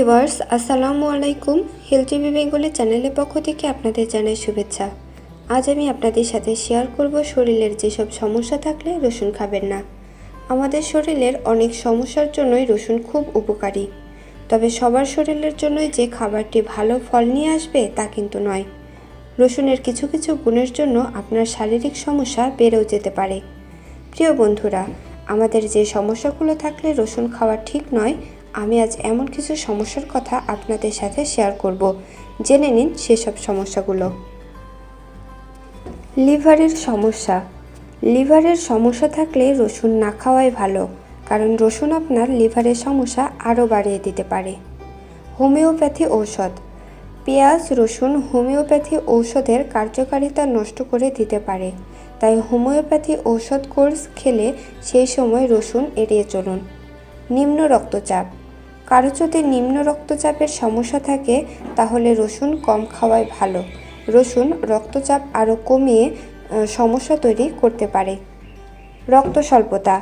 Viewers, আসসালামু আলাইকুম। Healthy Bengali চ্যানেলের পক্ষ থেকে আপনাদের জানাই শুভেচ্ছা। আজ আমি আপনাদের সাথে শেয়ার করব শরীরের যেসব সমস্যা থাকলে রসুন খাবেন না। আমাদের শরীরের অনেক সমস্যার জন্যই রসুন খুব উপকারী, তবে সবার শরীরের জন্যই যে খাবারটি ভালো ফল নিয়ে আসবে তা কিন্তু নয়। রসুনের কিছু কিছু গুণের জন্য আপনার শারীরিক সমস্যা বেড়েও যেতে পারে। প্রিয় বন্ধুরা, আমাদের যে সমস্যাগুলো থাকলে রসুন খাওয়া ঠিক নয়, আমি আজ এমন কিছু সমস্যার কথা আপনাদের সাথে শেয়ার করব। জেনে নিন সেসব সমস্যাগুলো। লিভারের সমস্যা। লিভারের সমস্যা থাকলে রসুন না খাওয়াই ভালো, কারণ রসুন আপনার লিভারের সমস্যা আরও বাড়িয়ে দিতে পারে। হোমিওপ্যাথি ঔষধ। পেঁয়াজ, রসুন হোমিওপ্যাথি ঔষধের কার্যকারিতা নষ্ট করে দিতে পারে, তাই হোমিওপ্যাথি ঔষধ কোর্স খেলে সেই সময় রসুন এড়িয়ে চলুন। নিম্ন রক্তচাপ। কারো যদি নিম্ন রক্তচাপের সমস্যা থাকে তাহলে রসুন কম খাওয়াই ভালো। রসুন রক্তচাপ আরও কমিয়ে সমস্যা তৈরি করতে পারে। রক্ত স্বল্পতা।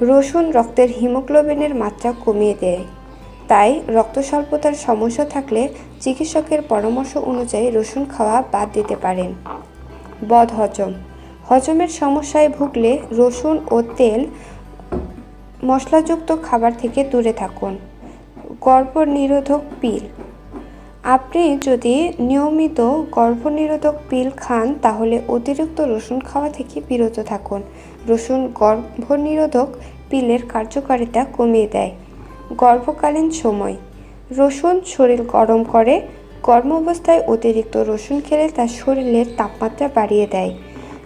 রসুন রক্তের হিমোগ্লোবিনের মাত্রা কমিয়ে দেয়, তাই রক্ত স্বল্পতার সমস্যা থাকলে চিকিৎসকের পরামর্শ অনুযায়ী রসুন খাওয়া বাদ দিতে পারেন। বদহজম। হজমের সমস্যায় ভুগলে রসুন ও তেল মশলাযুক্ত খাবার থেকে দূরে থাকুন। গর্ভনিরোধক পিল। আপনি যদি নিয়মিত গর্ভনিরোধক পিল খান তাহলে অতিরিক্ত রসুন খাওয়া থেকে বিরত থাকুন। রসুন গর্ভনিরোধক পিলের কার্যকারিতা কমিয়ে দেয়। গর্ভকালীন সময়। রসুন শরীর গরম করে। গর্ভ অবস্থায় অতিরিক্ত রসুন খেলে তার শরীরের তাপমাত্রা বাড়িয়ে দেয়,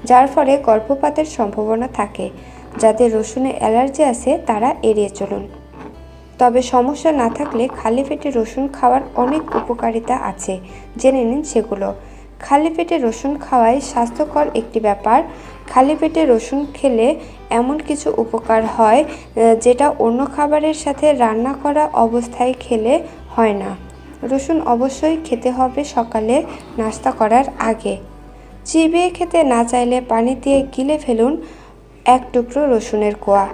যার ফলে গর্ভপাতের সম্ভাবনা থাকে। যাদের রসুনে অ্যালার্জি আছে তারা এড়িয়ে চলুন। তবে সমস্যা না থাকলে খালি পেটে রসুন খাওয়ার অনেক উপকারিতা আছে, জেনে নিন সেগুলো। খালি পেটে রসুন খাওয়াই স্বাস্থ্যকর একটি ব্যাপার। খালি পেটে রসুন খেলে এমন কিছু উপকার হয় যেটা অন্য খাবারের সাথে রান্না করা অবস্থায় খেলে হয় না। রসুন অবশ্যই খেতে হবে সকালে নাস্তা করার আগে। চিবিয়ে খেতে না চাইলে পানি দিয়ে গিলে ফেলুন এক টুকরো রসুনের কোয়া।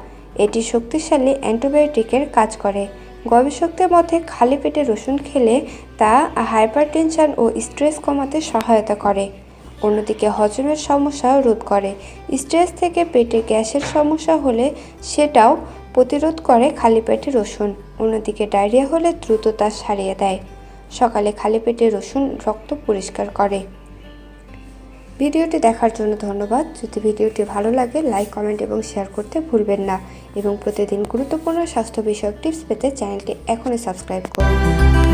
এটি শক্তিশালী অ্যান্টিবায়োটিকের কাজ করে। গবেষকদের মতে খালি পেটে রসুন খেলে তা হাইপারটেনশন ও স্ট্রেস কমাতে সহায়তা করে। অন্যদিকে হজমের সমস্যাও রোধ করে। স্ট্রেস থেকে পেটে গ্যাসের সমস্যা হলে সেটাও প্রতিরোধ করে খালি পেটে রসুন। অন্যদিকে ডায়রিয়া হলে দ্রুত তা সারিয়ে দেয়। সকালে খালি পেটে রসুন রক্ত পরিষ্কার করে। ভিডিওটি দেখার জন্য ধন্যবাদ। যদি ভিডিওটি ভালো লাগে লাইক, কমেন্ট এবং শেয়ার করতে ভুলবেন না এবং প্রতিদিন গুরুত্বপূর্ণ স্বাস্থ্য বিষয়ক টিপস পেতে চ্যানেলটি এখনই সাবস্ক্রাইব করুন।